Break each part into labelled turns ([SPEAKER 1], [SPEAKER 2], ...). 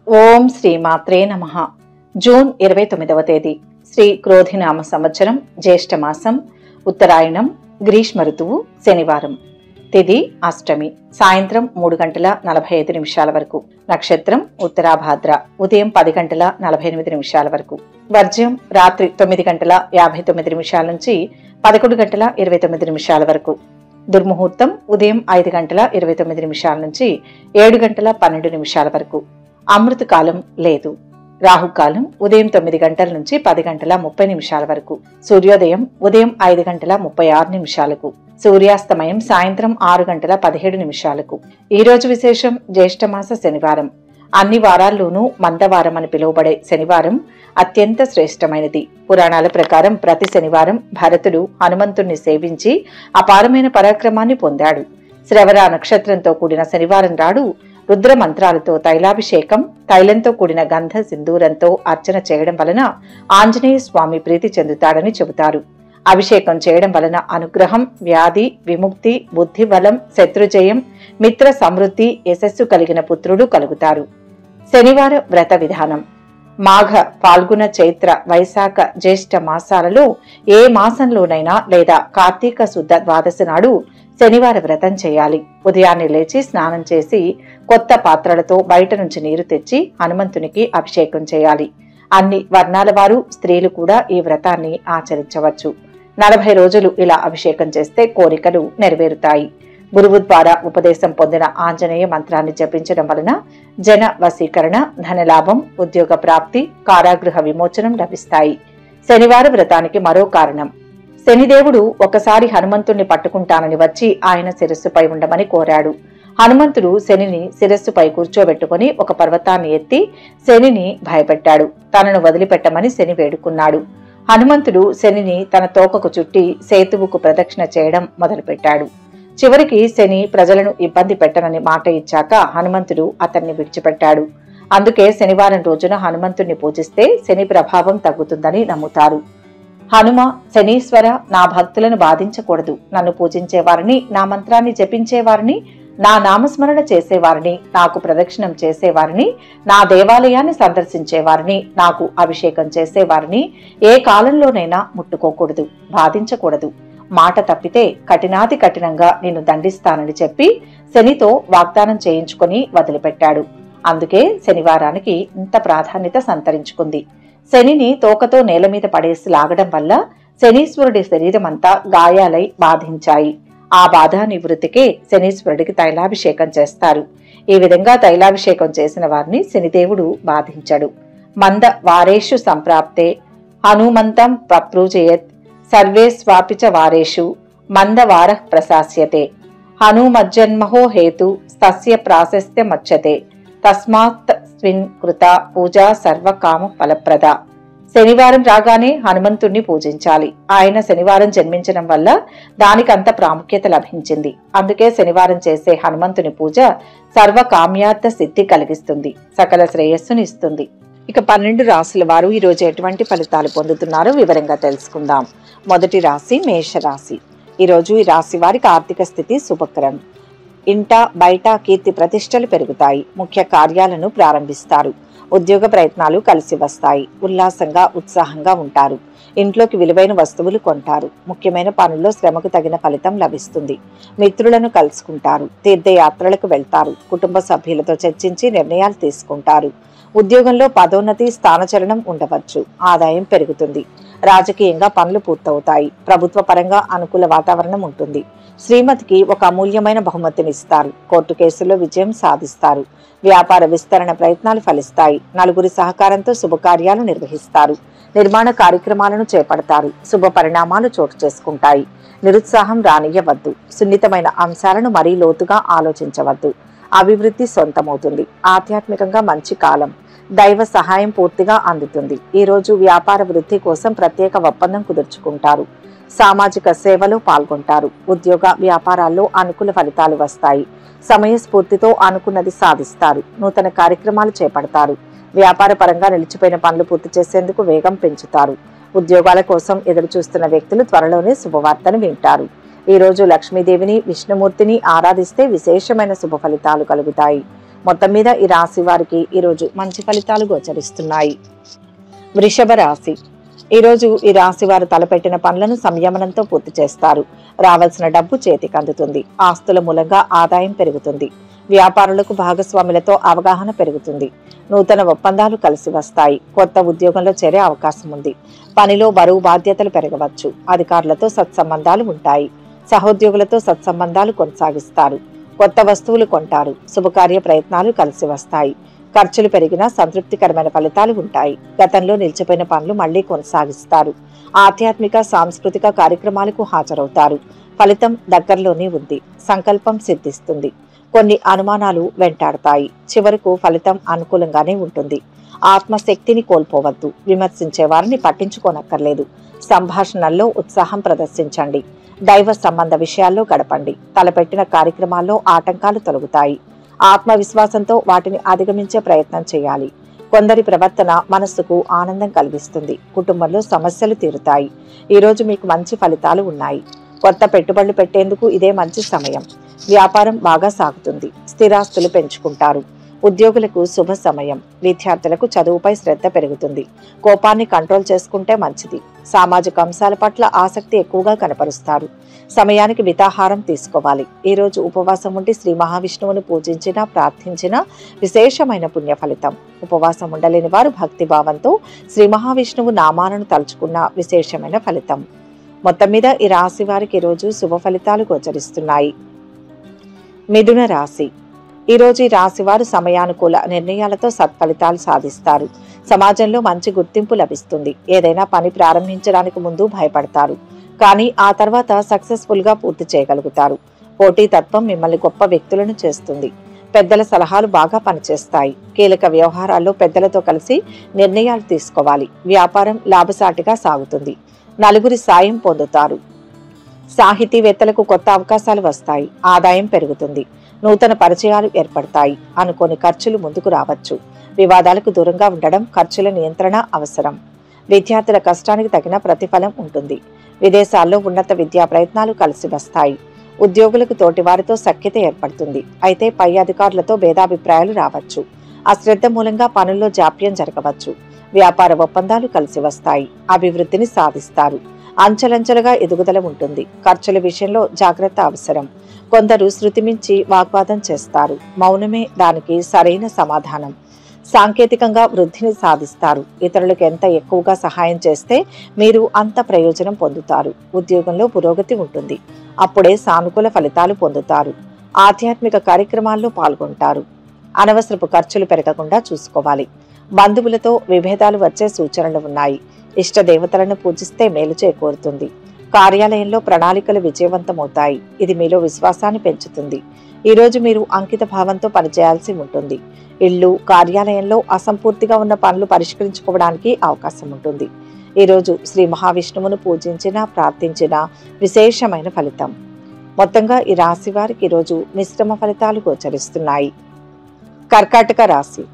[SPEAKER 1] ఓం శ్రీ మాత్రే నమః. జూన్ 29వ తేదీ శ్రీ క్రోధినామ సంవత్సరం, జ్యేష్ఠ మాసం, ఉత్తరాయణం, గ్రీష్మ ఋతువు, శనివారం. తిథి అష్టమి, సాయంత్రం 3:45 వరకు. నక్షత్రం ఉత్తరాభాద్ర, ఉదయం 10:48 వరకు. వర్జ్యం రాత్రి 9:59 నుంచి 11:29 వరకు. దుర్ముహూర్తం ఉదయం 5:29 నుంచి 7:12 వరకు. అమృతకాలం లేదు. రాహుకాలం ఉదయం 9 గంటల నుంచి 10:30 వరకు. సూర్యోదయం ఉదయం 5:36. సూర్యాస్తమయం సాయంత్రం 6:17. ఈ రోజు విశేషం జ్యేష్ఠమాస శనివారం. అన్ని వారాల్లోనూ మందవారం అని పిలువబడే శనివారం అత్యంత శ్రేష్టమైనది. పురాణాల ప్రకారం ప్రతి శనివారం భరతుడు హనుమంతుణ్ణి సేవించి అపారమైన పరాక్రమాన్ని పొందాడు. శ్రవణ నక్షత్రంతో కూడిన శనివారం నాడు రుద్ర మంత్రాలతో తైలాభిషేకం, తైలంతో కూడిన గంధ సింధూరంతో అర్చన చేయడం వలన ఆంజనేయ స్వామి ప్రీతి చెందుతాడని చెబుతారు. అభిషేకం చేయడం వలన అనుగ్రహం, వ్యాధి విముక్తి, బుద్ధి బలం, శత్రుజయం, మిత్ర సమృద్ధి, యశస్సు కలిగిన పుత్రుడు కలుగుతారు. శనివార వ్రత విధానం. మాఘ, ఫాల్గుణ, చైత్ర, వైశాఖ, జ్యేష్ఠ మాసాలలో ఏ మాసంలోనైనా లేదా కార్తీక శుద్ధ ద్వాదశి నాడు శనివార వ్రతం చేయాలి. ఉదయాన్నే లేచి స్నానం చేసి కొత్త పాత్రలతో బయట నుంచి నీరు తెచ్చి హనుమంతునికి అభిషేకం చేయాలి. అన్ని వర్ణాల వారు, స్త్రీలు కూడా ఈ వ్రతాన్ని ఆచరించవచ్చు. 40 రోజులు ఇలా అభిషేకం చేస్తే కోరికలు నెరవేరుతాయి. గురువు ద్వారా ఉపదేశం పొందిన ఆంజనేయ మంత్రాన్ని జపించడం వలన జన వశీకరణ, ధనలాభం, ఉద్యోగ ప్రాప్తి, కారాగృహ విమోచనం లభిస్తాయి. శనివార వ్రతానికి మరో కారణం. శనిదేవుడు ఒకసారి హనుమంతుణ్ణి పట్టుకుంటానని వచ్చి ఆయన శిరస్సుపై ఉండమని కోరాడు. హనుమంతుడు శనిని శిరస్సుపై కూర్చోబెట్టుకుని ఒక పర్వతాన్ని ఎత్తి శనిని భయపెట్టాడు. తనను వదిలిపెట్టమని శని వేడుకున్నాడు. హనుమంతుడు శనిని తన తోకకు చుట్టి సేతువుకు ప్రదక్షిణ చేయడం మొదలుపెట్టాడు. చివరికి శని ప్రజలను ఇబ్బంది పెట్టనని మాట ఇచ్చాక హనుమంతుడు అతన్ని విడిచిపెట్టాడు. అందుకే శనివారం రోజున హనుమంతుణ్ణి పూజిస్తే శని ప్రభావం తగ్గుతుందని నమ్ముతారు. హనుమ, శనీశ్వర, నా భక్తులను బాధించకూడదు. నన్ను పూజించేవారిని, నా మంత్రాన్ని జపించేవారిని, నా నామస్మరణ చేసేవారిని, నాకు ప్రదక్షిణం చేసేవారిని, నా దేవాలయాన్ని సందర్శించేవారిని, నాకు అభిషేకం చేసేవారిని ఏ కాలంలోనైనా ముట్టుకోకూడదు, బాధించకూడదు. మాట తప్పితే కఠినాతి కఠినంగా నిన్ను దండిస్తానని చెప్పి శనితో వాగ్దానం చేయించుకుని వదిలిపెట్టాడు. అందుకే శనివారానికి ఇంత ప్రాధాన్యత సంతరించుకుంది. శనిని తోకతో నేల మీద పడేసి లాగడం వల్ల శనీశ్వరుడి శరీరమంతా గాయాలై బాధించాయి. ఆ బాధ నివృత్తికే శనీశ్వరుడికి తైలాభిషేకం చేస్తారు. ఈ విధంగా తైలాభిషేకం చేసిన వారిని శనిదేవుడు బాధించడు. మంద వారేషు సంప్రాప్తే హనుమంతం ప్రప్రూజయత్ సర్వే స్వాపిచ వారేషు మందవార ప్రశాస్యతే హనుమజ్జన్మహో హేతు తస్య ప్రాశస్త్య మచ్చతే తస్మాత్ స్విన్ కృత పూజా సర్వకామ ఫలప్రద. శనివారం రాగానే హనుమంతుణ్ణి పూజించాలి. ఆయన శనివారం జన్మించడం వల్ల దానికి అంత ప్రాముఖ్యత లభించింది. అందుకే శనివారం చేసే హనుమంతుని పూజ సర్వకామ్యార్థ సిద్ధి కలిగిస్తుంది, సకల శ్రేయస్సుని ఇస్తుంది. ఇక 12 రాశుల వారు ఈ రోజు ఎటువంటి ఫలితాలు పొందుతున్నారో వివరంగా తెలుసుకుందాం. మొదటి రాశి మేషరాశి. ఈరోజు ఈ రాశి వారికి ఆర్థిక స్థితి శుభకరం. ఇంట బయట కీర్తి ప్రతిష్టలు పెరుగుతాయి. ముఖ్య కార్యాలను ప్రారంభిస్తారు. ఉద్యోగ ప్రయత్నాలు కలిసి వస్తాయి. ఉల్లాసంగా ఉత్సాహంగా ఉంటారు. ఇంట్లోకి విలువైన వస్తువులు కొంటారు. ముఖ్యమైన పనుల్లో శ్రమకు తగిన ఫలితం లభిస్తుంది. మిత్రులను కలుసుకుంటారు. తీర్థయాత్రలకు వెళ్తారు. కుటుంబ సభ్యులతో చర్చించి నిర్ణయాలు తీసుకుంటారు. ఉద్యోగంలో పదోన్నతి, స్థానచలనం ఉండవచ్చు. ఆదాయం పెరుగుతుంది. రాజకీయంగా పనులు పూర్తవుతాయి. ప్రభుత్వ పరంగా అనుకూల వాతావరణం ఉంటుంది. శ్రీమతికి ఒక అమూల్యమైన బహుమతిని ఇస్తారు. కోర్టు కేసుల్లో విజయం సాధిస్తారు. వ్యాపార విస్తరణ ప్రయత్నాలు ఫలిస్తాయి. నలుగురి సహకారంతో శుభకార్యాలు నిర్వహిస్తారు. నిర్మాణ కార్యక్రమాలను చేపడతారు. శుభ పరిణామాలు చోటు చేసుకుంటాయి. నిరుత్సాహం రానియవద్దు. సున్నితమైన అంశాలను మరీ లోతుగా ఆలోచించవద్దు. అభివృద్ధి సొంతమవుతుంది. ఆధ్యాత్మికంగా మంచి కాలం. దైవ సహాయం పూర్తిగా అందుతుంది. ఈ రోజు వ్యాపార వృద్ధి కోసం ప్రత్యేక ఒప్పందం కుదుర్చుకుంటారు. సామాజిక సేవలో పాల్గొంటారు. ఉద్యోగ వ్యాపారాల్లో అనుకూల ఫలితాలు వస్తాయి. సమయస్ఫూర్తితో అనుకున్నది సాధిస్తారు. నూతన కార్యక్రమాలు చేపడతారు. వ్యాపార పరంగా నిలిచిపోయిన పనులు పూర్తి చేసేందుకు వేగం పెంచుతారు. ఉద్యోగాల కోసం ఎదురు చూస్తున్న వ్యక్తులు త్వరలోనే శుభవార్తను వింటారు. ఈరోజు లక్ష్మీదేవిని, విష్ణుమూర్తిని ఆరాధిస్తే విశేషమైన శుభ ఫలితాలు కలుగుతాయి. మొత్తం మీద ఈ రాశి వారికి ఈరోజు మంచి ఫలితాలు గోచరిస్తున్నాయి. వృషభ రాశి. ఈరోజు ఈ రాశి వారు తలపెట్టిన పనులను సంయమనంతో పూర్తి చేస్తారు. రావాల్సిన డబ్బు చేతికి అందుతుంది. ఆస్తుల మూలంగా ఆదాయం పెరుగుతుంది. వ్యాపారులకు భాగస్వాములతో అవగాహన పెరుగుతుంది. నూతన ఒప్పందాలు కలిసి వస్తాయి. కొత్త ఉద్యోగంలో చేరే అవకాశం ఉంది. పనిలో బరువు బాధ్యతలు పెరగవచ్చు. అధికారులతో సత్సంబంధాలు ఉంటాయి. సహోద్యోగులతో సత్సంబంధాలు కొనసాగిస్తారు. కొత్త వస్తువులు కొంటారు. శుభకార్య ప్రయత్నాలు కలిసి వస్తాయి. ఖర్చులు పెరిగినా సంతృప్తికరమైన ఫలితాలు ఉంటాయి. గతంలో నిలిచిపోయిన పనులు మళ్లీ కొనసాగిస్తారు. ఆధ్యాత్మిక, సాంస్కృతిక కార్యక్రమాలకు హాజరవుతారు. ఫలితం దగ్గరలోనే ఉంది. సంకల్పం సిద్ధిస్తుంది. కొన్ని అనుమానాలు వెంటాడతాయి. చివరకు ఫలితం అనుకూలంగానే ఉంటుంది. ఆత్మశక్తిని కోల్పోవద్దు. విమర్శించే వారిని పట్టించుకోనక్కర్లేదు. సంభాషణల్లో ఉత్సాహం ప్రదర్శించండి. దైవ సంబంధ విషయాల్లో గడపండి. తలపెట్టిన కార్యక్రమాల్లో ఆటంకాలు తొలగుతాయి. ఆత్మవిశ్వాసంతో వాటిని అధిగమించే ప్రయత్నం చేయాలి. కొందరి ప్రవర్తన మనస్సుకు ఆనందం కలిగిస్తుంది. కుటుంబంలో సమస్యలు తీరుతాయి. ఈరోజు మీకు మంచి ఫలితాలు ఉన్నాయి. కొత్త పెట్టుబడులు పెట్టేందుకు ఇదే మంచి సమయం. వ్యాపారం బాగా సాగుతుంది. స్థిరాస్తులు పెంచుకుంటారు. ఉద్యోగులకు శుభ సమయం. విద్యార్థులకు చదువుపై శ్రద్ధ పెరుగుతుంది. కోపాన్ని కంట్రోల్ చేసుకుంటే మంచిది. సామాజిక అంశాల పట్ల ఆసక్తి ఎక్కువగా కనపరుస్తారు. సమయానికి మితాహారం తీసుకోవాలి. ఈరోజు ఉపవాసం ఉండి శ్రీ మహావిష్ణువును పూజించిన, ప్రార్థించిన విశేషమైన పుణ్య ఫలితం. ఉపవాసం ఉండలేని వారు భక్తి భావంతో శ్రీ మహావిష్ణువు నామాలను తలుచుకున్న విశేషమైన ఫలితం. మొత్తం మీద ఈ రాశి వారికి ఈరోజు శుభ ఫలితాలు గోచరిస్తున్నాయి. మిథున రాశి. ఈరోజు ఈ రాశి వారు సమయానుకూల నిర్ణయాలతో సత్ఫలితాలు సాధిస్తారు. సమాజంలో మంచి గుర్తింపు లభిస్తుంది. ఏదైనా పని ప్రారంభించడానికి ముందు భయపడతారు, కానీ ఆ తర్వాత సక్సెస్ఫుల్ గా పూర్తి చేయగలుగుతారు. పోటీ తత్వం మిమ్మల్ని గొప్ప వ్యక్తులను చేస్తుంది. పెద్దల సలహాలు బాగా పనిచేస్తాయి. కీలక వ్యవహారాల్లో పెద్దలతో కలిసి నిర్ణయాలు తీసుకోవాలి. వ్యాపారం లాభసాటిగా సాగుతుంది. నలుగురి సాయం పొందుతారు. సాహితీవేత్తలకు కొత్త అవకాశాలు వస్తాయి. ఆదాయం పెరుగుతుంది. నూతన పరిచయాలు ఏర్పడతాయి. అనుకోని ఖర్చులు ముందుకు రావచ్చు. వివాదాలకు దూరంగా ఉండడం, ఖర్చుల నియంత్రణ అవసరం. విద్యార్థుల కష్టానికి తగిన ప్రతిఫలం ఉంటుంది. విదేశాల్లో ఉన్నత విద్యా ప్రయత్నాలు కలిసి వస్తాయి. ఉద్యోగులకు తోటివారితో సఖ్యత ఏర్పడుతుంది. అయితే పై అధికారులతో భేదాభిప్రాయాలు రావచ్చు. అశ్రద్ధ మూలంగా పనుల్లో జాప్యం జరగవచ్చు. వ్యాపార ఒప్పందాలు కలిసి వస్తాయి. అభివృద్ధిని సాధిస్తారు. అంచెలంచెలుగా ఎదుగుదల ఉంటుంది. ఖర్చుల విషయంలో జాగ్రత్త అవసరం. కొందరు శృతి మించి వాగ్వాదం చేస్తారు. మౌనమే దానికి సరైన సమాధానం. సాంకేతికంగా వృద్ధిని సాధిస్తారు. ఇతరులకు ఎంత ఎక్కువగా సహాయం చేస్తే మీరు అంత ప్రయోజనం పొందుతారు. ఉద్యోగంలో పురోగతి ఉంటుంది. అప్పుడే సానుకూల ఫలితాలు పొందుతారు. ఆధ్యాత్మిక కార్యక్రమాల్లో పాల్గొంటారు. అనవసరపు ఖర్చులు పెరగకుండా చూసుకోవాలి. బంధువులతో విభేదాలు వచ్చే సూచనలు ఉన్నాయి. ఇష్ట దేవతలను పూజిస్తే మేలు చేకూరుతుంది. కార్యాలయంలో ప్రణాళికలు విజయవంతమవుతాయి. ఇది మీలో విశ్వాసాన్ని పెంచుతుంది. ఈరోజు మీరు అంకిత భావంతో పనిచేయాల్సి ఉంటుంది. ఇల్లు, కార్యాలయంలో అసంపూర్తిగా ఉన్న పనులు పరిష్కరించుకోవడానికి అవకాశం ఉంటుంది. ఈరోజు శ్రీ మహావిష్ణువును పూజించిన, ప్రార్థించిన విశేషమైన ఫలితం. మొత్తంగా ఈ రాశి వారికి ఈరోజు మిశ్రమ ఫలితాలు గోచరిస్తున్నాయి. కర్కాటక రాశి.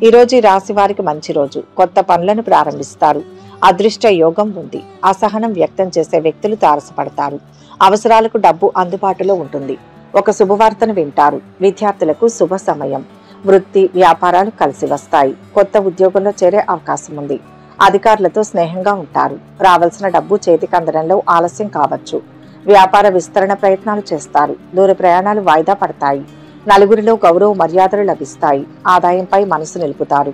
[SPEAKER 1] ఈరోజు ఈ రాశి వారికి మంచి రోజు. కొత్త పనులను ప్రారంభిస్తారు. అదృష్ట యోగం ఉంది. అసహనం వ్యక్తం చేసే వ్యక్తులు తారసపడతారు. అవసరాలకు డబ్బు అందుబాటులో ఉంటుంది. ఒక శుభవార్తను వింటారు. విద్యార్థులకు శుభ సమయం. వృత్తి, వ్యాపారాలు కలిసి వస్తాయి. కొత్త ఉద్యోగంలో చేరే అవకాశం ఉంది. అధికారులతో స్నేహంగా ఉంటారు. రావాల్సిన డబ్బు చేతికి అందడంలో ఆలస్యం కావచ్చు. వ్యాపార విస్తరణ ప్రయత్నాలు చేస్తారు. దూర ప్రయాణాలు వాయిదా పడతాయి. నలుగురిలో గౌరవ మర్యాదలు లభిస్తాయి. ఆదాయంపై మనసు నిలుపుతారు.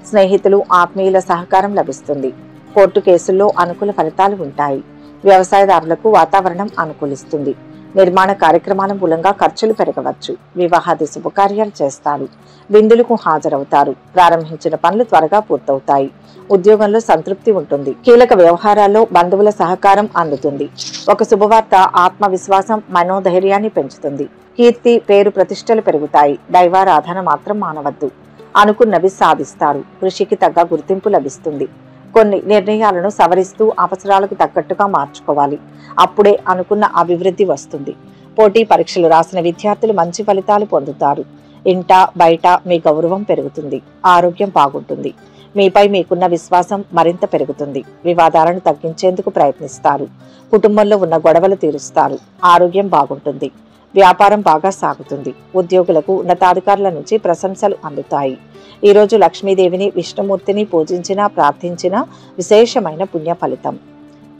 [SPEAKER 1] స్నేహితులు, ఆత్మీయుల సహకారం లభిస్తుంది. కోర్టు కేసుల్లో అనుకూల ఫలితాలు ఉంటాయి. వ్యవసాయదారులకు వాతావరణం అనుకూలిస్తుంది. నిర్మాణ కార్యక్రమాల మూలంగా ఖర్చులు పెరగవచ్చు. వివాహాది శుభకార్యాలు చేస్తారు. విందులకు హాజరవుతారు. ప్రారంభించిన పనులు త్వరగా పూర్తవుతాయి. ఉద్యోగంలో సంతృప్తి ఉంటుంది. కీలక వ్యవహారాల్లో బంధువుల సహకారం అందుతుంది. ఒక శుభవార్త ఆత్మవిశ్వాసం, మనోధైర్యాన్ని పెంచుతుంది. కీర్తి, పేరు ప్రతిష్టలు పెరుగుతాయి. దైవారాధన మాత్రం మానవద్దు. అనుకున్నవి సాధిస్తారు. కృషికి తగ్గ గుర్తింపు లభిస్తుంది. కొన్ని నిర్ణయాలను సవరిస్తూ అవసరాలకు తగ్గట్టుగా మార్చుకోవాలి. అప్పుడే అనుకున్న అభివృద్ధి వస్తుంది. పోటీ పరీక్షలు రాసిన విద్యార్థులు మంచి ఫలితాలు పొందుతారు. ఇంట బయట మీ గౌరవం పెరుగుతుంది. ఆరోగ్యం బాగుంటుంది. మీపై మీకున్న విశ్వాసం మరింత పెరుగుతుంది. వివాదాలను తగ్గించేందుకు ప్రయత్నిస్తారు. కుటుంబంలో ఉన్న గొడవలు తీరుస్తారు. ఆరోగ్యం బాగుంటుంది. వ్యాపారం బాగా సాగుతుంది. ఉద్యోగులకు ఉన్నతాధికారుల నుంచి ప్రశంసలు అందుతాయి. ఈరోజు లక్ష్మీదేవిని, విష్ణుమూర్తిని పూజించినా ప్రార్థించినా విశేషమైన పుణ్య ఫలితం.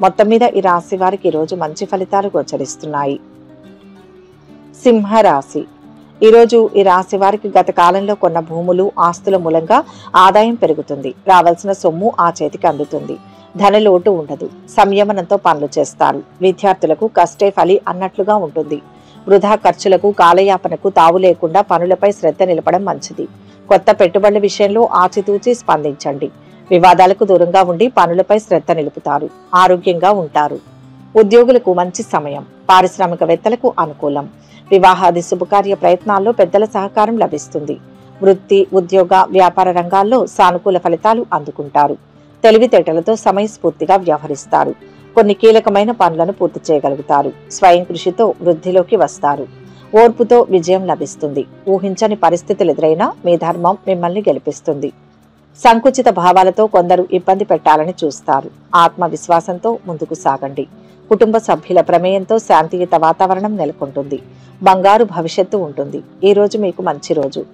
[SPEAKER 1] మొత్తం మీద ఈ రాశి వారికి ఈరోజు మంచి ఫలితాలు గోచరిస్తున్నాయి. సింహరాశి. ఈరోజు ఈ రాశి వారికి గత కాలంలో కొన్న భూములు, ఆస్తుల మూలంగా ఆదాయం పెరుగుతుంది. రావాల్సిన సొమ్ము ఆ చేతికి అందుతుంది. ధనలోటు ఉండదు. సంయమనంతో పనులు చేస్తారు. విద్యార్థులకు కష్టే ఫలి అన్నట్లుగా ఉంటుంది. వృధా ఖర్చులకు, కాలయాపనకు తావు లేకుండా పనులపై శ్రద్ధ నిలపడం మంచిది. కొత్త పెట్టుబడుల విషయంలో ఆచితూచి స్పందించండి. వివాదాలకు దూరంగా ఉండి పనులపై శ్రద్ధ నిలుపుతారు. ఆరోగ్యంగా ఉంటారు. ఉద్యోగులకు మంచి సమయం. పారిశ్రామికవేత్తలకు అనుకూలం. వివాహాది శుభకార్య ప్రయత్నాల్లో పెద్దల సహకారం లభిస్తుంది. వృత్తి, ఉద్యోగ, వ్యాపార రంగాల్లో సానుకూల ఫలితాలు అందుకుంటారు. తెలివితేటలతో సమయస్ఫూర్తిగా వ్యవహరిస్తారు. కొన్ని కీలకమైన పనులను పూర్తి చేయగలుగుతారు. స్వయం కృషితో వృద్ధిలోకి వస్తారు. ఓర్పుతో విజయం లభిస్తుంది. ఊహించని పరిస్థితులు ఎదురైనా మీ ధర్మం మిమ్మల్ని గెలిపిస్తుంది. సంకుచిత భావాలతో కొందరు ఇబ్బంది పెట్టాలని చూస్తారు. ఆత్మవిశ్వాసంతో ముందుకు సాగండి. కుటుంబ సభ్యుల ప్రమేయంతో శాంతియుత వాతావరణం నెలకొంటుంది. బంగారు భవిష్యత్తు ఉంటుంది. ఈ రోజు మీకు మంచి రోజు.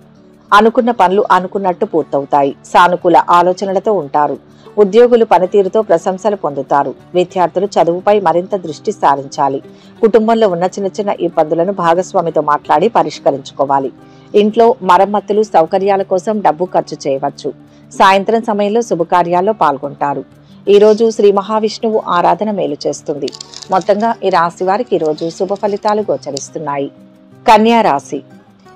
[SPEAKER 1] అనుకున్న పనులు అనుకున్నట్టు పూర్తవుతాయి. సానుకూల ఆలోచనలతో ఉంటారు. ఉద్యోగులు పనితీరుతో ప్రశంసలు పొందుతారు. విద్యార్థులు చదువుపై మరింత దృష్టి సారించాలి. కుటుంబంలో ఉన్న చిన్న చిన్న ఇబ్బందులను భాగస్వామితో మాట్లాడి పరిష్కరించుకోవాలి. ఇంట్లో మరమ్మతులు, సౌకర్యాల కోసం డబ్బు ఖర్చు చేయవచ్చు. సాయంత్రం సమయంలో శుభకార్యాల్లో పాల్గొంటారు. ఈ రోజు శ్రీ మహావిష్ణువు ఆరాధన మేలు చేస్తుంది. మొత్తంగా ఈ రాశి వారికి ఈరోజు శుభ ఫలితాలు గోచరిస్తున్నాయి. కన్యా రాశి.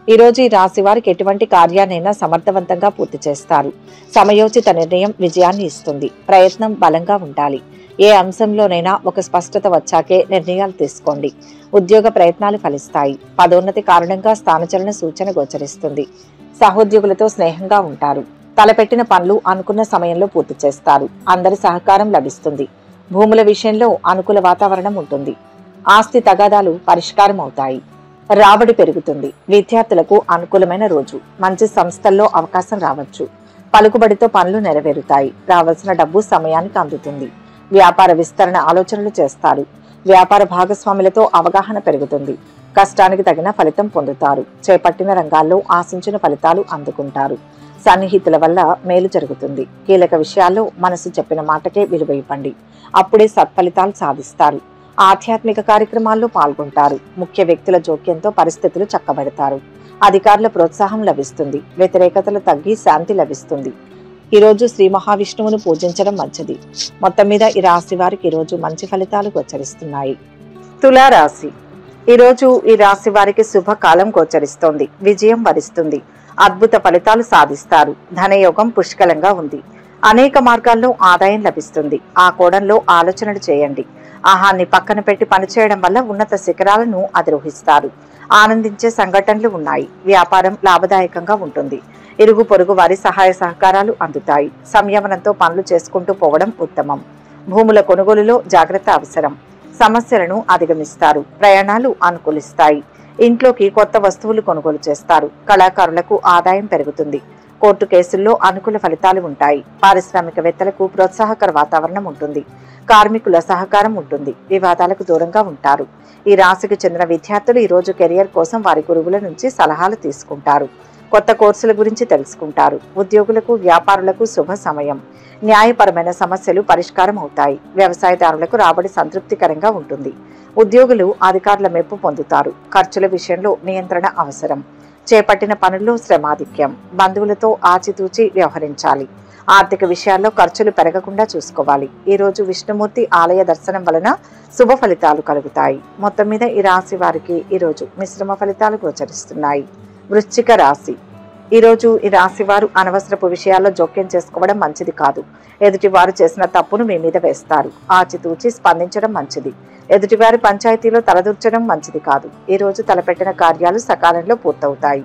[SPEAKER 1] ఈరోజు ఈ రాశి వారికి ఎటువంటి కార్యాన్నైనా సమర్థవంతంగా పూర్తి చేస్తారు. సమయోచిత నిర్ణయం విజయాన్ని ఇస్తుంది. ప్రయత్నం బలంగా ఉండాలి. ఏ అంశంలోనైనా ఒక స్పష్టత వచ్చాకే నిర్ణయాలు తీసుకోండి. ఉద్యోగ ప్రయత్నాలు ఫలిస్తాయి. పదోన్నతి కారణంగా స్థానచలన సూచన గోచరిస్తుంది. సహోద్యోగులతో స్నేహంగా ఉంటారు. తలపెట్టిన పనులు అనుకున్న సమయంలో పూర్తి చేస్తారు. అందరి సహకారం లభిస్తుంది. భూముల విషయంలో అనుకూల వాతావరణం ఉంటుంది. ఆస్తి తగాదాలు పరిష్కారం అవుతాయి. రాబడి పెరుగుతుంది. విద్యార్థులకు అనుకూలమైన రోజు. మంచి సంస్థల్లో అవకాశం రావచ్చు. పలుకుబడితో పనులు నెరవేరుతాయి. రావాల్సిన డబ్బు సమయానికి అందుతుంది. వ్యాపార విస్తరణ ఆలోచనలు చేస్తారు. వ్యాపార భాగస్వాములతో అవగాహన పెరుగుతుంది. కష్టానికి తగిన ఫలితం పొందుతారు. చేపట్టిన రంగాల్లో ఆశించిన ఫలితాలు అందుకుంటారు. సన్నిహితుల వల్ల మేలు జరుగుతుంది. కీలక విషయాల్లో మనసు చెప్పిన మాటకే విలువ ఇవ్వండి. అప్పుడే సత్ఫలితాలు సాధిస్తారు. ఆధ్యాత్మిక కార్యక్రమాల్లో పాల్గొంటారు. ముఖ్య వ్యక్తుల జోక్యంతో పరిస్థితులు చక్కబెడతారు. అధికారుల ప్రోత్సాహం లభిస్తుంది. వ్యతిరేకతలు తగ్గి శాంతి లభిస్తుంది. ఈరోజు శ్రీ మహావిష్ణువును పూజించడం మంచిది. మొత్తం మీద ఈ రాశి వారికి ఈరోజు మంచి ఫలితాలు గోచరిస్తున్నాయి. తులారాశి. ఈరోజు ఈ రాశి వారికి శుభకాలం గోచరిస్తోంది. విజయం వరిస్తుంది. అద్భుత ఫలితాలు సాధిస్తారు. ధనయోగం పుష్కలంగా ఉంది. అనేక మార్గాల్లో ఆదాయం లభిస్తుంది. ఆ కోణంలో ఆలోచనలు చేయండి. ఆహాన్ని పక్కన పెట్టి పనిచేయడం వల్ల ఉన్నత శిఖరాలను అధిరోహిస్తారు. ఆనందించే సంఘటనలు ఉన్నాయి. వ్యాపారం లాభదాయకంగా ఉంటుంది. ఇరుగు పొరుగు వారి సహాయ సహకారాలు అందుతాయి. సంయమనంతో పనులు చేసుకుంటూ పోవడం ఉత్తమం. భూముల కొనుగోలులో జాగ్రత్త అవసరం. సమస్యలను అధిగమిస్తారు. ప్రయాణాలు అనుకూలిస్తాయి. ఇంట్లోకి కొత్త వస్తువులు కొనుగోలు చేస్తారు. కళాకారులకు ఆదాయం పెరుగుతుంది. కోర్టు కేసుల్లో అనుకూల ఫలితాలు ఉంటాయి. పారిశ్రామికవేత్తలకు ప్రోత్సాహకర వాతావరణం ఉంటుంది. కార్మికుల సహకారం ఉంటుంది. వివాదాలకు దూరంగా ఉంటారు. ఈ రాశికి చెందిన విద్యార్థులు ఈ రోజు కెరియర్ కోసం వారి గురువుల నుంచి సలహాలు తీసుకుంటారు. కొత్త కోర్సుల గురించి తెలుసుకుంటారు. ఉద్యోగులకు, వ్యాపారులకు శుభ సమయం. న్యాయపరమైన సమస్యలు పరిష్కారం అవుతాయి. వ్యవసాయదారులకు రాబడి సంతృప్తికరంగా ఉంటుంది. ఉద్యోగులు అధికారుల మెప్పు పొందుతారు. ఖర్చుల విషయంలో నియంత్రణ అవసరం. చేపట్టిన పనుల్లో శ్రమాధిక్యం. బంధువులతో ఆచితూచి వ్యవహరించాలి. ఆర్థిక విషయాల్లో ఖర్చులు పెరగకుండా చూసుకోవాలి. ఈ రోజు విష్ణుమూర్తి ఆలయ దర్శనం వలన శుభ ఫలితాలు కలుగుతాయి. మొత్తం మీద ఈ రాశి వారికి ఈరోజు మిశ్రమ ఫలితాలు గోచరిస్తున్నాయి. వృశ్చిక రాశి. ఈరోజు ఈ రాశి వారు అనవసరపు విషయాల్లో జోక్యం చేసుకోవడం మంచిది కాదు. ఎదుటి వారు చేసిన తప్పును మీ మీద వేస్తారు. ఆచితూచి స్పందించడం మంచిది. ఎదుటివారి పంచాయతీలో తలదూర్చడం మంచిది కాదు. ఈ రోజు తలపెట్టిన కార్యాలు సకాలంలో పూర్తవుతాయి.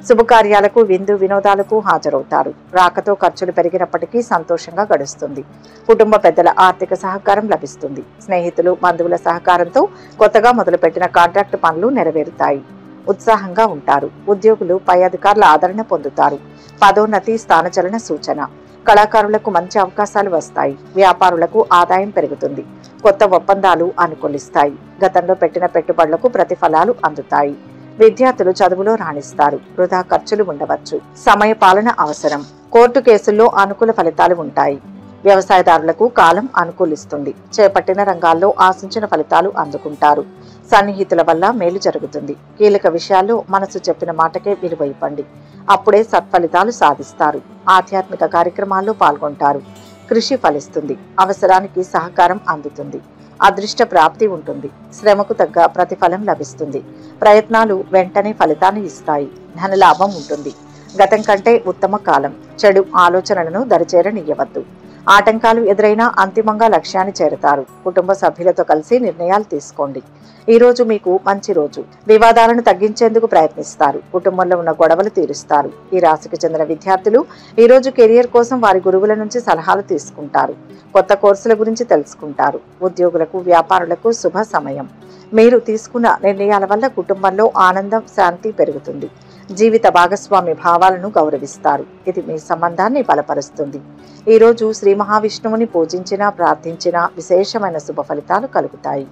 [SPEAKER 1] శుభకార్యాలకు, విందు వినోదాలకు హాజరవుతారు. రాకతో ఖర్చులు పెరిగినప్పటికీ సంతోషంగా గడుస్తుంది. కుటుంబ పెద్దల ఆర్థిక సహకారం లభిస్తుంది. స్నేహితులు, బంధువుల సహకారంతో కొత్తగా మొదలుపెట్టిన కాంట్రాక్ట్ పనులు నెరవేరుతాయి. ఉత్సాహంగా ఉంటారు. ఉద్యోగులు పై అధికారుల ఆదరణ పొందుతారు. పదోన్నతి, స్థానచలన సూచన. కళాకారులకు మంచి అవకాశాలు వస్తాయి. వ్యాపారులకు ఆదాయం పెరుగుతుంది. కొత్త ఒప్పందాలు అనుకూలిస్తాయి. గతంలో పెట్టిన పెట్టుబడులకు ప్రతిఫలాలు అందుతాయి. విద్యార్థులు చదువులో రాణిస్తారు. వృధా ఖర్చులు ఉండవచ్చు. సమయ పాలన అవసరం. కోర్టు కేసుల్లో అనుకూల ఫలితాలు ఉంటాయి. వ్యవసాయదారులకు కాలం అనుకూలిస్తుంది. చేపట్టిన రంగాల్లో ఆశించిన ఫలితాలు అందుకుంటారు. సన్నిహితుల వల్ల మేలు జరుగుతుంది. కీలక విషయాల్లో మనసు చెప్పిన మాటకే విలువ ఇవ్వండి. అప్పుడే సత్ఫలితాలు సాధిస్తారు. ఆధ్యాత్మిక కార్యక్రమాల్లో పాల్గొంటారు. కృషి ఫలిస్తుంది. అవసరానికి సహకారం అందుతుంది. అదృష్ట ప్రాప్తి ఉంటుంది. శ్రమకు తగ్గ ప్రతిఫలం లభిస్తుంది. ప్రయత్నాలు వెంటనే ఫలితాన్ని ఇస్తాయి. ధనలాభం ఉంటుంది. గతం కంటే ఉత్తమ కాలం. చెడు ఆలోచనలను దరిచేరనియ్యవద్దు. ఆటంకాలు ఎదురైనా అంతిమంగా లక్ష్యాన్ని చేరుతారు. కుటుంబ సభ్యులతో కలిసి నిర్ణయాలు తీసుకోండి. ఈ రోజు మీకు మంచి రోజు. వివాదాలను తగ్గించేందుకు ప్రయత్నిస్తారు. కుటుంబంలో ఉన్న గొడవలు తీరుస్తారు. ఈ రాశికి చెందిన విద్యార్థులు ఈ రోజు కెరియర్ కోసం వారి గురువుల నుంచి సలహాలు తీసుకుంటారు. కొత్త కోర్సుల గురించి తెలుసుకుంటారు. ఉద్యోగులకు, వ్యాపారులకు శుభ సమయం. మీరు తీసుకున్న నిర్ణయాల వల్ల కుటుంబంలో ఆనందం, శాంతి పెరుగుతుంది. జీవిత భాగస్వామి భావాలను గౌరవిస్తారు. ఇది మీ సంబంధాన్ని బలపరుస్తుంది. ఈ రోజు శ్రీ మహావిష్ణువుని పూజించినా, ప్రార్థించినా విశేషమైన శుభ ఫలితాలు కలుగుతాయి.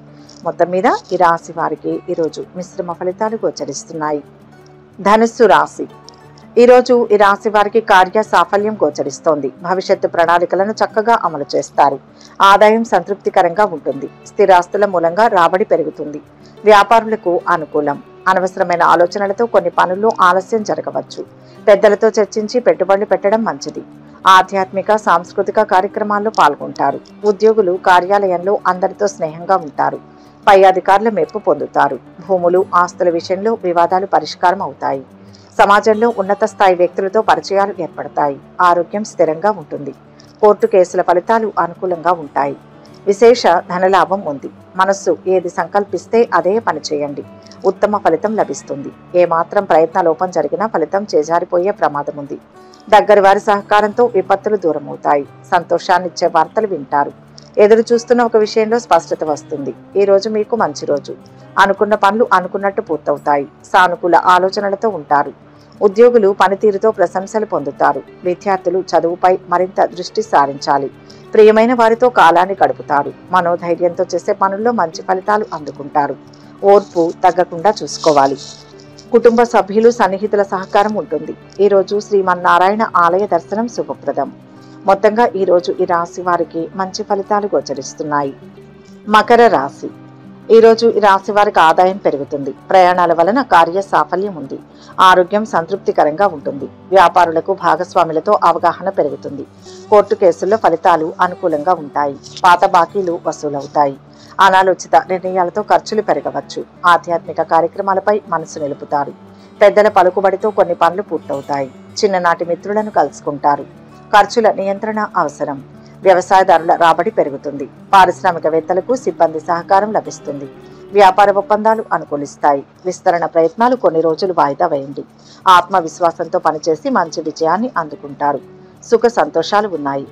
[SPEAKER 1] మొత్తం మీద ఈ రాశి వారికి ఈరోజు మిశ్రమ ఫలితాలు గోచరిస్తున్నాయి. ధనుస్సు రాశి. ఈరోజు ఈ రాశి వారికి కార్య సాఫల్యం గోచరిస్తోంది. భవిష్యత్తు ప్రణాళికలను చక్కగా అమలు చేస్తారు. ఆదాయం సంతృప్తికరంగా ఉంటుంది. స్థిరాస్తుల మూలంగా రాబడి పెరుగుతుంది. వ్యాపారులకు అనుకూలం. అనవసరమైన ఆలోచనలతో కొన్ని పనుల్లో ఆలస్యం జరగవచ్చు. పెద్దలతో చర్చించి పెట్టుబడులు పెట్టడం మంచిది. ఆధ్యాత్మిక, సాంస్కృతిక కార్యక్రమాల్లో పాల్గొంటారు. ఉద్యోగులు కార్యాలయంలో అందరితో స్నేహంగా ఉంటారు. పై అధికారుల మెప్పు పొందుతారు. భూములు, ఆస్తుల విషయంలో వివాదాలు పరిష్కారం అవుతాయి. సమాజంలో ఉన్నత స్థాయి వ్యక్తులతో పరిచయాలు ఏర్పడతాయి. ఆరోగ్యం స్థిరంగా ఉంటుంది. కోర్టు కేసుల ఫలితాలు అనుకూలంగా ఉంటాయి. విశేష ధనలాభం ఉంది. మనస్సు ఏది సంకల్పిస్తే అదే పని చేయండి. ఉత్తమ ఫలితం లభిస్తుంది. ఏమాత్రం ప్రయత్న లోపం జరిగినా ఫలితం చేజారిపోయే ప్రమాదం ఉంది. దగ్గరి వారి సహకారంతో విపత్తులు దూరమవుతాయి. సంతోషాన్నిచ్చే వార్తలు వింటారు. ఎదురు చూస్తున్న ఒక విషయంలో స్పష్టత వస్తుంది. ఈ రోజు మీకు మంచి రోజు. అనుకున్న పనులు అనుకున్నట్టు పూర్తవుతాయి. సానుకూల ఆలోచనలతో ఉంటారు. ఉద్యోగులు పనితీరుతో ప్రశంసలు పొందుతారు. విద్యార్థులు చదువుపై మరింత దృష్టి సారించాలి. ప్రియమైన వారితో కాలాన్ని గడుపుతారు. మనోధైర్యంతో చేసే పనుల్లో మంచి ఫలితాలు అందుకుంటారు. ఓర్పు తగ్గకుండా చూసుకోవాలి. కుటుంబ సభ్యులు, సన్నిహితుల సహకారం ఉంటుంది. ఈ రోజు శ్రీమన్నారాయణ ఆలయ దర్శనం శుభప్రదం. మొత్తంగా ఈ రోజు ఈ రాశి వారికి మంచి ఫలితాలు గోచరిస్తున్నాయి. మకర రాశి. ఈ రోజు ఈ రాశి వారికి ఆదాయం పెరుగుతుంది. ప్రయాణాల వలన కార్య సాఫల్యం ఉంది. ఆరోగ్యం సంతృప్తికరంగా ఉంటుంది. వ్యాపారులకు భాగస్వాములతో అవగాహన పెరుగుతుంది. కోర్టు కేసుల్లో ఫలితాలు అనుకూలంగా ఉంటాయి. పాత బాకీలు వసూలవుతాయి. అనాలోచిత నిర్ణయాలతో ఖర్చులు పెరగవచ్చు. ఆధ్యాత్మిక కార్యక్రమాలపై మనసు నిలుపుతారు. పెద్దల పలుకుబడితో కొన్ని పనులు పూర్తవుతాయి. చిన్ననాటి మిత్రులను కలుసుకుంటారు. ఖర్చుల నియంత్రణ అవసరం. వ్యవసాయదారుల రాబడి పెరుగుతుంది. పారిశ్రామికవేత్తలకు సిబ్బంది సహకారం లభిస్తుంది. వ్యాపార ఒప్పందాలు అనుకూలిస్తాయి. విస్తరణ ప్రయత్నాలు కొన్ని రోజులు వాయిదా వేయండి. ఆత్మవిశ్వాసంతో పనిచేసి మంచి విజయాన్ని అందుకుంటారు. సుఖ సంతోషాలు ఉన్నాయి.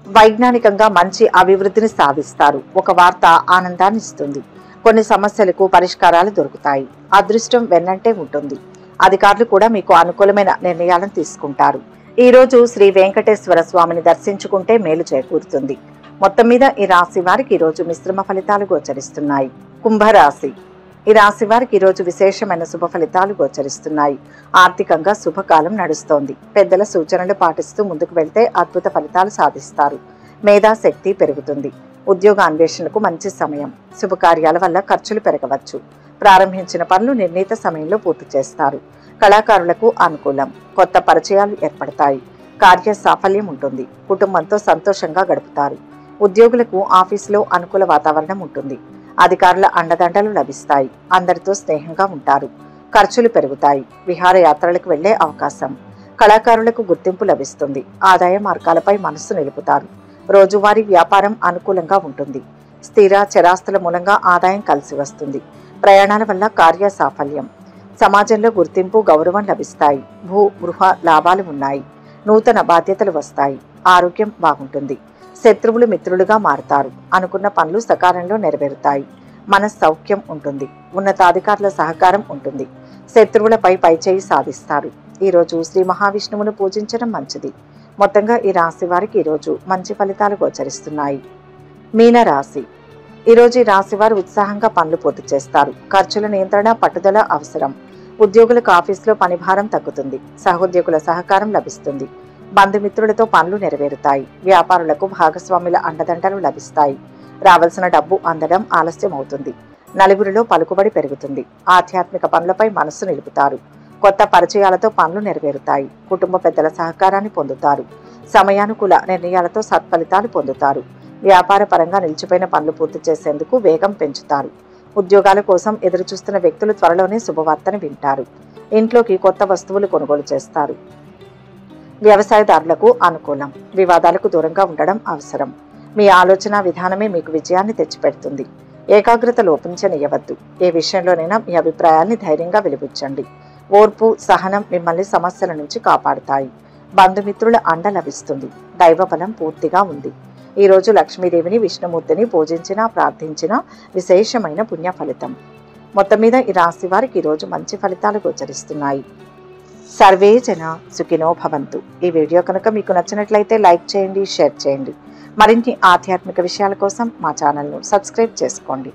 [SPEAKER 1] వైజ్ఞానికంగా మంచి అభివృద్ధిని సాధిస్తారు. ఒక వార్త ఆనందాన్ని ఇస్తుంది. కొన్ని సమస్యలకు పరిష్కారాలు దొరుకుతాయి. అదృష్టం వెన్నంటే ఉంటుంది. అధికారులు కూడా మీకు అనుకూలమైన నిర్ణయాలను తీసుకుంటారు. ఈ రోజు శ్రీ వెంకటేశ్వర స్వామిని దర్శించుకుంటే మేలు చేకూరుతుంది. మొత్తం మీద ఈ రాశి వారికి ఈరోజు మిశ్రమ ఫలితాలు గోచరిస్తున్నాయి. కుంభరాశి. ఈ రాశి వారికి ఈరోజు విశేషమైన శుభ ఫలితాలు గోచరిస్తున్నాయి. ఆర్థికంగా శుభకాలం నడుస్తోంది. పెద్దల సూచనలు పాటిస్తూ ముందుకు వెళ్తే అద్భుత ఫలితాలు సాధిస్తారు. మేధాశక్తి పెరుగుతుంది. ఉద్యోగ అన్వేషణకు మంచి సమయం. శుభకార్యాల వల్ల ఖర్చులు పెరగవచ్చు. ప్రారంభించిన పనులు నిర్ణీత సమయంలో పూర్తి చేస్తారు. కళాకారులకు అనుకూలం. కొత్త పరిచయాలు ఏర్పడతాయి. కార్య సాఫల్యం ఉంటుంది. కుటుంబంతో సంతోషంగా గడుపుతారు. ఉద్యోగులకు ఆఫీసులో అనుకూల వాతావరణం ఉంటుంది. అధికారుల అండదండలు లభిస్తాయి. అందరితో స్నేహంగా ఉంటారు. ఖర్చులు పెరుగుతాయి. విహారయాత్రలకు వెళ్లే అవకాశం. కళాకారులకు గుర్తింపు లభిస్తుంది. ఆదాయ మార్గాలపై మనస్సు నిలుపుతారు. రోజువారీ వ్యాపారం అనుకూలంగా ఉంటుంది. స్థిర చరాస్తుల మూలంగా ఆదాయం కలిసి వస్తుంది. ప్రయాణాల వల్ల కార్య సాఫల్యం. సమాజంలో గుర్తింపు, గౌరవం లభిస్తాయి. భూ గృహ లాభాలు ఉన్నాయి. నూతన బాధ్యతలు వస్తాయి. ఆరోగ్యం బాగుంటుంది. శత్రువులు మిత్రులుగా మారుతారు. అనుకున్న పనులు సకాలంలో నెరవేరుతాయి. మనస్సౌఖ్యం ఉంటుంది. ఉన్నతాధికారుల సహకారం ఉంటుంది. శత్రువులపై పైచేయి సాధిస్తారు. ఈరోజు శ్రీ మహావిష్ణువును పూజించడం మంచిది. మొత్తంగా ఈ రాశి వారికి ఈరోజు మంచి ఫలితాలు గోచరిస్తున్నాయి. మీనరాశి. ఈరోజు ఈ రాశి వారు ఉత్సాహంగా పనులు పూర్తి చేస్తారు. ఖర్చుల నియంత్రణ, పట్టుదల అవసరం. ఉద్యోగులకు ఆఫీసులో పనిభారం తగ్గుతుంది. సహోద్యోగుల సహకారం లభిస్తుంది. బంధుమిత్రులతో పనులు నెరవేరుతాయి. వ్యాపారులకు భాగస్వాముల అండదండలు లభిస్తాయి. రావాల్సిన డబ్బు అందడం ఆలస్యం అవుతుంది. నలుగురిలో పలుకుబడి పెరుగుతుంది. ఆధ్యాత్మిక పనులపై మనస్సు నిలుపుతారు. కొత్త పరిచయాలతో పనులు నెరవేరుతాయి. కుటుంబ పెద్దల సహకారాన్ని పొందుతారు. సమయానుకూల నిర్ణయాలతో సత్ఫలితాలు పొందుతారు. వ్యాపార పరంగా నిలిచిపోయిన పనులు పూర్తి చేసేందుకు వేగం పెంచుతారు. ఉద్యోగాల కోసం ఎదురుచూస్తున్న వ్యక్తులు త్వరలోనే శుభవార్తను వింటారు. ఇంట్లోకి కొత్త వస్తువులు కొనుగోలు చేస్తారు. వ్యవసాయదారులకు అనుకూలం. వివాదాలకు దూరంగా ఉండడం అవసరం. మీ ఆలోచన విధానమే మీకు విజయాన్ని తెచ్చిపెడుతుంది. ఏకాగ్రత లోపించనివ్వద్దు. ఏ విషయంలోనైనా మీ అభిప్రాయాల్ని ధైర్యంగా వెలిబుచ్చండి. ఓర్పు, సహనం మిమ్మల్ని సమస్యల నుంచి కాపాడుతాయి. బంధుమిత్రుల అండ లభిస్తుంది. దైవబలం పూర్తిగా ఉంది. ఈరోజు లక్ష్మీదేవిని, విష్ణుమూర్తిని పూజించినా ప్రార్థించినా విశేషమైన పుణ్య ఫలితం. మొత్తం మీద ఈ రాశి వారికి ఈరోజు మంచి ఫలితాలు గోచరిస్తున్నాయి. సర్వే జన సుఖినో భవంతు. ఈ వీడియో కనుక మీకు నచ్చినట్లయితే లైక్ చేయండి, షేర్ చేయండి. మరిన్ని ఆధ్యాత్మిక విషయాల కోసం మా ఛానల్ను సబ్స్క్రైబ్ చేసుకోండి.